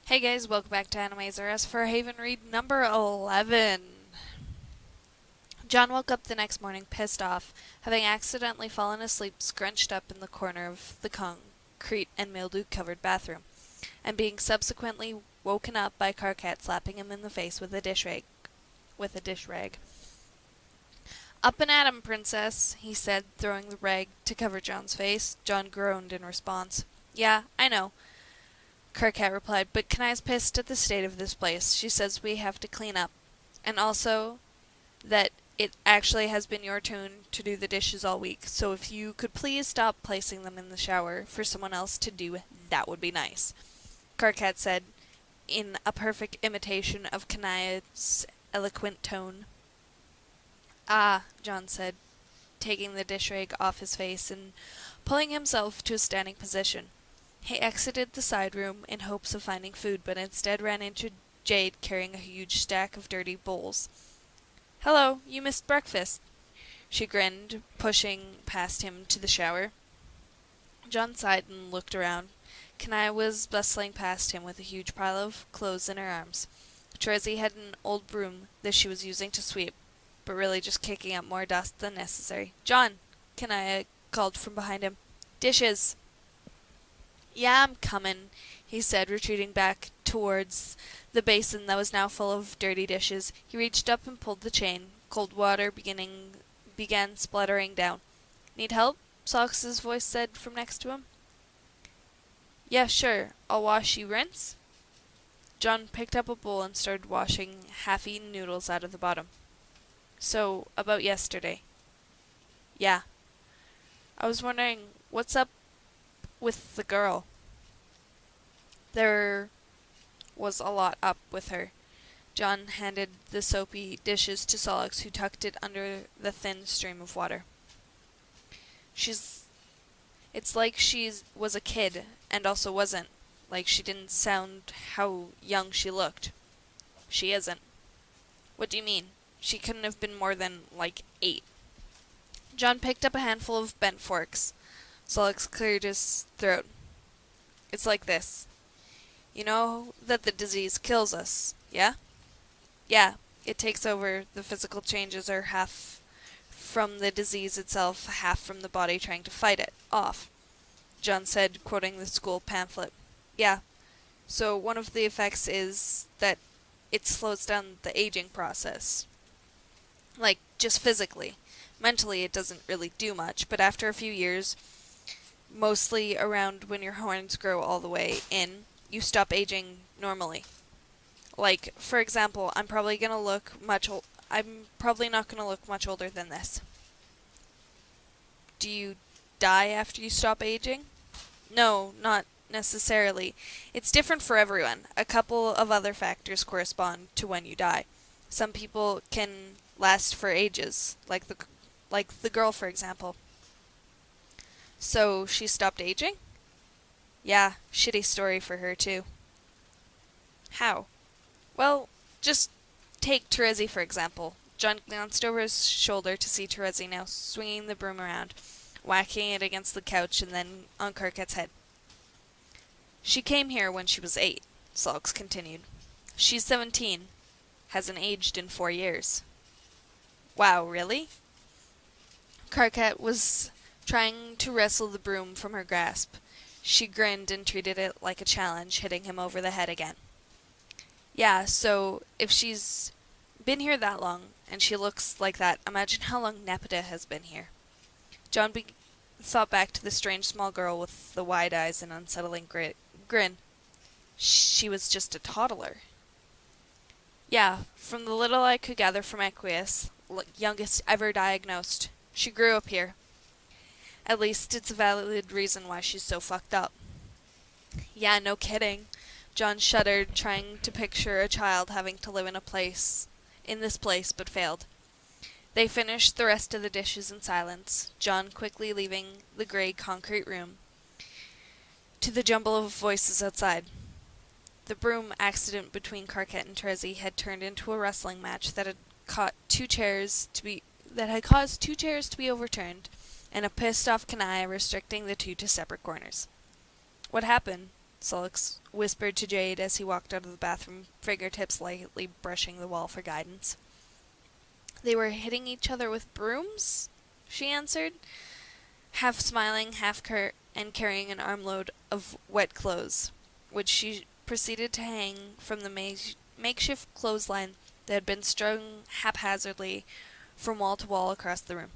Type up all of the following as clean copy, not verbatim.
Hey guys, welcome back to AnimezRUs for Haven Read number 11. John woke up the next morning pissed off, having accidentally fallen asleep scrunched up in the corner of the concrete and mildew-covered bathroom, and being subsequently woken up by Carcat slapping him in the face with a dish rag. Up and at 'em, princess, he said, throwing the rag to cover John's face. John groaned in response. Yeah, I know, Carcat replied, but Kanai's pissed at the state of this place. She says we have to clean up. And also that it actually has been your turn to do the dishes all week, so if you could please stop placing them in the shower for someone else to do, that would be nice, Carcat said, in a perfect imitation of Kanai's eloquent tone. Ah, John said, taking the dish rag off his face and pulling himself to a standing position. He exited the side room in hopes of finding food, but instead ran into Jade carrying a huge stack of dirty bowls. Hello, you missed breakfast, she grinned, pushing past him to the shower. John sighed and looked around. Kanai was bustling past him with a huge pile of clothes in her arms. Terezi had an old broom that she was using to sweep, but really just kicking up more dust than necessary. John, Kanai called from behind him. Dishes! Yeah, I'm comin', he said, retreating back towards the basin that was now full of dirty dishes. He reached up and pulled the chain. Cold water began spluttering down. Need help? Sox's voice said from next to him. Yeah, sure. I'll wash you. Rinse? John picked up a bowl and started washing half-eaten noodles out of the bottom. So, about yesterday. Yeah. I was wondering, what's up with the girl? There was a lot up with her. John handed the soapy dishes to Solix, who tucked it under the thin stream of water. It's like she was a kid, and also wasn't. Like she didn't sound how young she looked. She isn't. What do you mean? She couldn't have been more than, 8. John picked up a handful of bent forks. Solix cleared his throat. It's like this. You know that the disease kills us, yeah? Yeah, it takes over. The physical changes are half from the disease itself, half from the body trying to fight it off, John said, quoting the school pamphlet. Yeah, so one of the effects is that it slows down the aging process. Just physically. Mentally, it doesn't really do much, but after a few years, mostly around when your horns grow all the way in, you stop aging normally. For example, I'm probably not gonna look much older than this. Do you die after you stop aging? No, not necessarily. It's different for everyone. A couple of other factors correspond to when you die. Some people can last for ages, like the girl, for example. So she stopped aging? Yeah, shitty story for her, too. How? Well, just take Terezi, for example. John glanced over his shoulder to see Terezi now swinging the broom around, whacking it against the couch and then on Carcat's head. She came here when she was 8, Sulks continued. She's 17. Hasn't aged in 4 years. Wow, really? Carcat was trying to wrestle the broom from her grasp. She grinned and treated it like a challenge, hitting him over the head again. Yeah, so if she's been here that long, and she looks like that, imagine how long Nepeta has been here. John thought back to the strange small girl with the wide eyes and unsettling grin. She was just a toddler. Yeah, from the little I could gather from Equius, youngest ever diagnosed, she grew up here. At least it's a valid reason why she's so fucked up. Yeah, no kidding. John shuddered, trying to picture a child having to live in this place, but failed. They finished the rest of the dishes in silence, John quickly leaving the gray concrete room to the jumble of voices outside. The broom accident between Carcat and Terezi had turned into a wrestling match that had caused 2 chairs to be overturned, and a pissed-off Kanai restricting the 2 to separate corners. What happened? Sulks whispered to Jade as he walked out of the bathroom, fingertips lightly brushing the wall for guidance. They were hitting each other with brooms, she answered, half smiling, and carrying an armload of wet clothes, which she proceeded to hang from the makeshift clothesline that had been strung haphazardly from wall to wall across the room.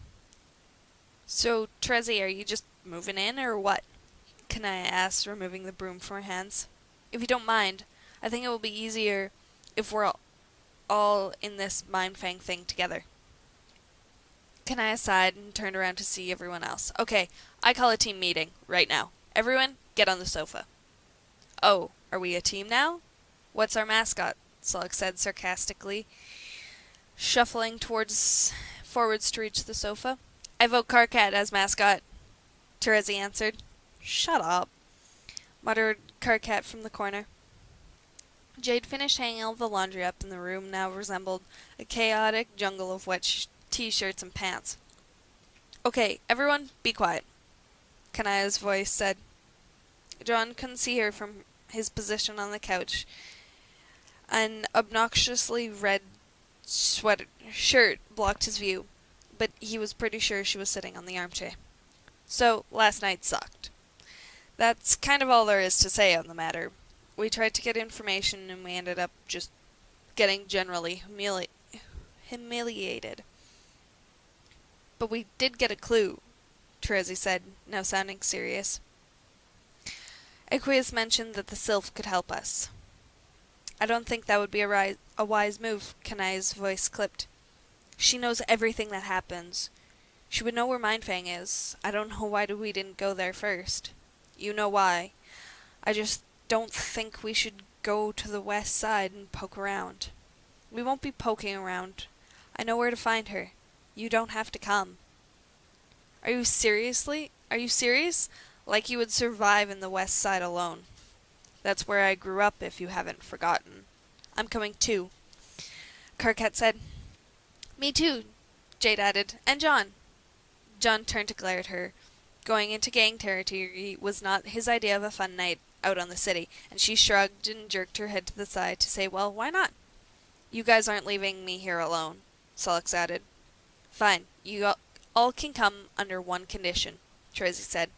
"So, Trezzy, are you just moving in, or what?" Kanaya asked, removing the broom from her hands. "If you don't mind, I think it will be easier if we're all in this Mindfang thing together." Kanaya sighed and turned around to see everyone else. "Okay, I call a team meeting, right now. Everyone, get on the sofa." "Oh, are we a team now? What's our mascot?" Sulk said sarcastically, shuffling forwards to reach the sofa. "I vote Karkat as mascot," Terezi answered. "Shut up," muttered Karkat from the corner. Jade finished hanging all the laundry up, and the room now resembled a chaotic jungle of wet t-shirts and pants. "Okay, everyone, be quiet," Kanaya's voice said. John couldn't see her from his position on the couch. An obnoxiously red shirt blocked his view, but he was pretty sure she was sitting on the armchair. "So, last night sucked. That's kind of all there is to say on the matter. We tried to get information, and we ended up just getting generally humiliated. But we did get a clue," Terezi said, now sounding serious. "Aqueous mentioned that the Sylph could help us." "I don't think that would be a wise move," Kanaya's voice clipped. "She knows everything that happens. She would know where Mindfang is. I don't know why we didn't go there first." "You know why. I just don't think we should go to the west side and poke around." "We won't be poking around. I know where to find her. You don't have to come." Are you serious? Like you would survive in the west side alone?" "That's where I grew up, if you haven't forgotten." "I'm coming too," Karkat said. "Me too," Jade added. "And John." John turned to glare at her. Going into gang territory was not his idea of a fun night out on the city, and she shrugged and jerked her head to the side to say, "Well, why not?" "You guys aren't leaving me here alone," Sulks added. "Fine, you all can come under one condition," Terezi said,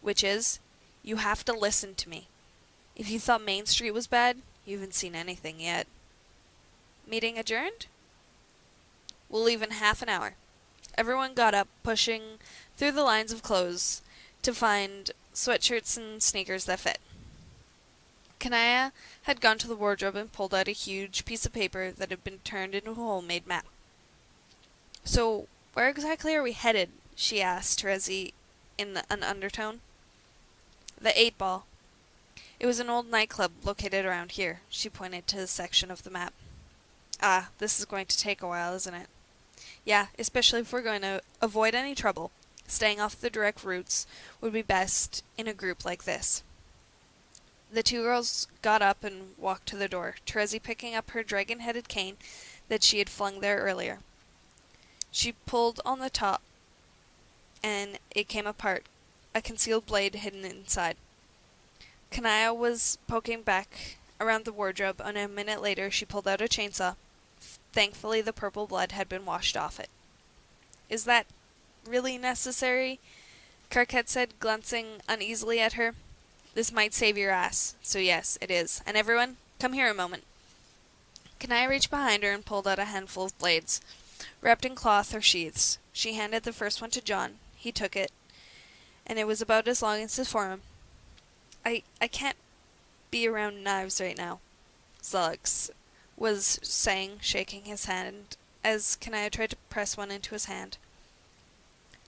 "which is, you have to listen to me. If you thought Main Street was bad, you haven't seen anything yet." "Meeting adjourned?" "We'll leave in half an hour." Everyone got up, pushing through the lines of clothes to find sweatshirts and sneakers that fit. Kanaya had gone to the wardrobe and pulled out a huge piece of paper that had been turned into a homemade map. "So, where exactly are we headed?" she asked Terezi in an undertone. "The 8 Ball. It was an old nightclub located around here." She pointed to a section of the map. "Ah, this is going to take a while, isn't it?" "Yeah, especially if we're going to avoid any trouble. Staying off the direct routes would be best in a group like this." The two girls got up and walked to the door, Terezi picking up her dragon-headed cane that she had flung there earlier. She pulled on the top, and it came apart, a concealed blade hidden inside. Kanaya was poking back around the wardrobe, and a minute later she pulled out a chainsaw. Thankfully, the purple blood had been washed off it. "Is that really necessary?" Karkat said, glancing uneasily at her. "This might save your ass, so yes, it is. And everyone, come here a moment." Kanaya reached behind her and pulled out a handful of blades, wrapped in cloth or sheaths. She handed the first one to John. He took it, and it was about as long as his forearm. I can't be around knives right now," Sulks was saying, shaking his hand, as Kanaya tried to press one into his hand.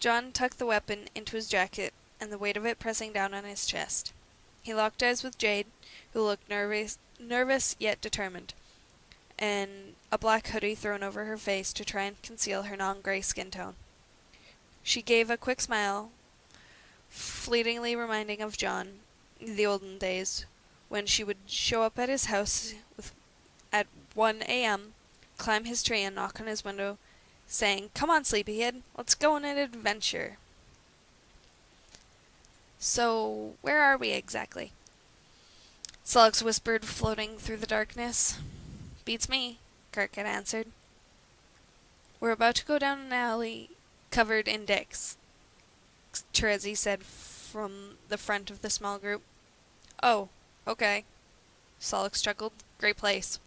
John tucked the weapon into his jacket, and the weight of it pressing down on his chest. He locked eyes with Jade, who looked nervous yet determined, and a black hoodie thrown over her face to try and conceal her non-gray skin tone. She gave a quick smile, fleetingly reminding of John, the olden days, when she would show up at his house at 1 a.m., climb his tree and knock on his window, saying, "Come on, sleepyhead, let's go on an adventure." "So, where are we exactly?" Solix whispered, floating through the darkness. Beats me, Kirkhead answered. We're about to go down an alley covered in dicks, Terezi said from the front of the small group. Oh, okay. Solix chuckled. Great place.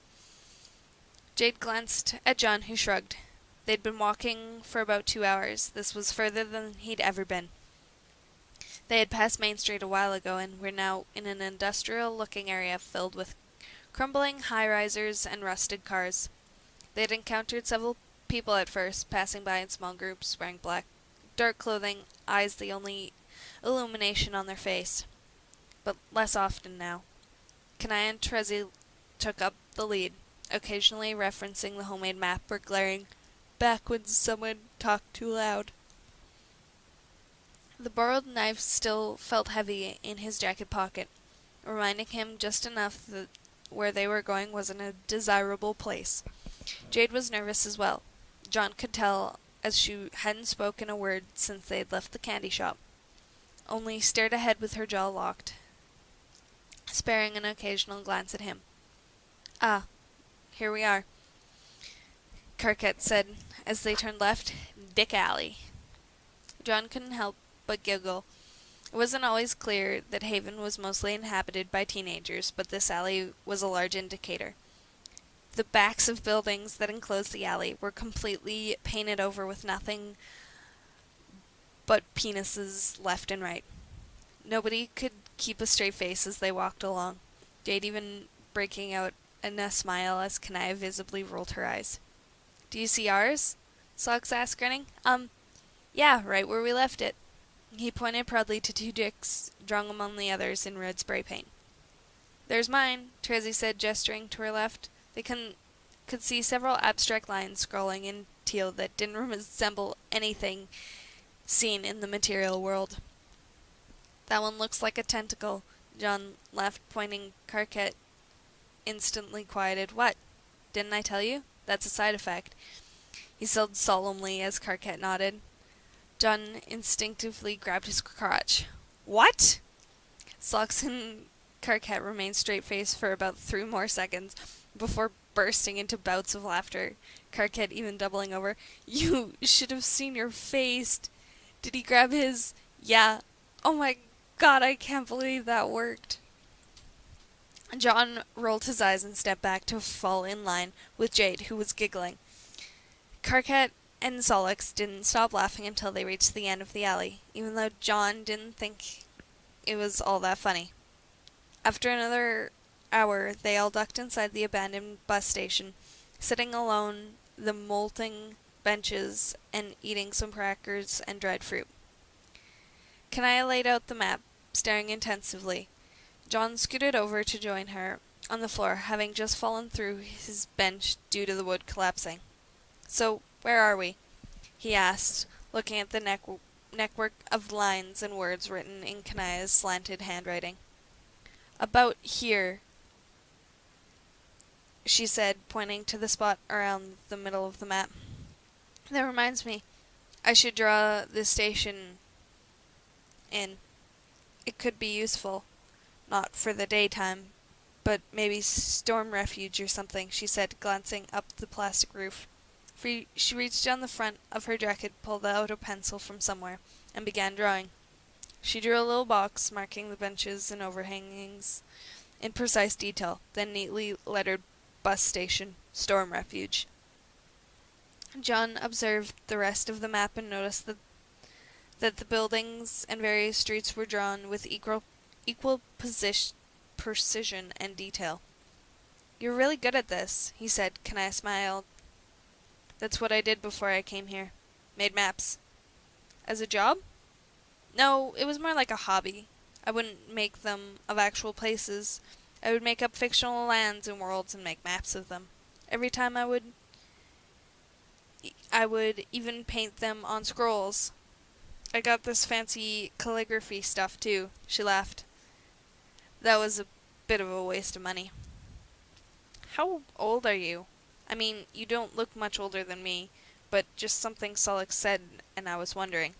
Jade glanced at John, who shrugged. They'd been walking for about 2 hours. This was further than he'd ever been. They had passed Main Street a while ago and were now in an industrial-looking area filled with crumbling high-risers and rusted cars. They had encountered several people at first, passing by in small groups, wearing black, dark clothing, eyes the only illumination on their face. But less often now. Kanai and Terezi took up the lead, occasionally referencing the homemade map or glaring back when someone talked too loud. The borrowed knife still felt heavy in his jacket pocket, reminding him just enough that where they were going wasn't a desirable place. Jade was nervous as well. John could tell, as she hadn't spoken a word since they had left the candy shop, only stared ahead with her jaw locked, sparing an occasional glance at him. Ah, here we are, Kirkhead said as they turned left. Dick Alley. John couldn't help but giggle. It wasn't always clear that Haven was mostly inhabited by teenagers, but this alley was a large indicator. The backs of buildings that enclosed the alley were completely painted over with nothing but penises left and right. Nobody could keep a straight face as they walked along, Jade even breaking out in a smile as Kanaya visibly rolled her eyes. Do you see ours? Solix asked, grinning. Yeah, right where we left it. He pointed proudly to 2 dicks drawn among the others in red spray paint. There's mine, Terezi said, gesturing to her left. They could see several abstract lines scrolling in teal that didn't resemble anything seen in the material world. That one looks like a tentacle, John laughed, pointing. Kirkhead instantly quieted. What? Didn't I tell you? That's a side effect, he said solemnly as Kirkhead nodded. John instinctively grabbed his crotch. What? Solix and Kirkhead remained straight-faced for about 3 more seconds before bursting into bouts of laughter, Kirkhead even doubling over. You should have seen your face. Did he grab his... Yeah. Oh my God, I can't believe that worked. John rolled his eyes and stepped back to fall in line with Jade, who was giggling. Kirkhead and Solix didn't stop laughing until they reached the end of the alley, even though John didn't think it was all that funny. After another hour, they all ducked inside the abandoned bus station, sitting alone the molting benches and eating some crackers and dried fruit. Kanaya laid out the map, staring intensively. John scooted over to join her on the floor, having just fallen through his bench due to the wood collapsing. So, where are we? He asked, looking at the network of lines and words written in Kanaya's slanted handwriting. About here, she said, pointing to the spot around the middle of the map. That reminds me, I should draw this station in. It could be useful. Not for the daytime, but maybe storm refuge or something, she said, glancing up the plastic roof. She reached down the front of her jacket, pulled out a pencil from somewhere, and began drawing. She drew a little box, marking the benches and overhangings in precise detail, then neatly lettered bus station, storm refuge. John observed the rest of the map and noticed that the buildings and various streets were drawn with equal precision and detail. You're really good at this, he said. Kanaya smiled. That's what I did before I came here. Made maps. As a job? No, it was more like a hobby. I wouldn't make them of actual places. I would make up fictional lands and worlds and make maps of them. Every time I would even paint them on scrolls. I got this fancy calligraphy stuff too, she laughed. That was a bit of a waste of money. How old are you? I mean, you don't look much older than me, but just something Solix said, and I was wondering.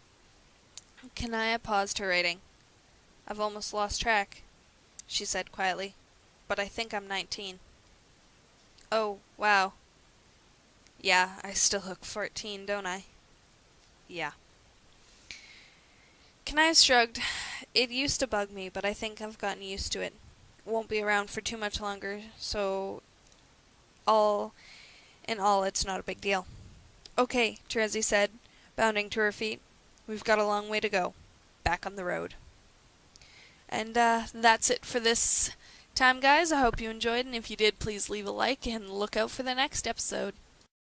Kanaya paused her writing. I've almost lost track, she said quietly. but I think I'm 19. Oh, wow. Yeah, I still look 14, don't I? Yeah. Kanai shrugged. It used to bug me, but I think I've gotten used to it. Won't be around for too much longer, so all in all, it's not a big deal. Okay, Terezi said, bounding to her feet. We've got a long way to go. Back on the road. And that's it for this time, guys. I hope you enjoyed, and if you did, please leave a like and look out for the next episode.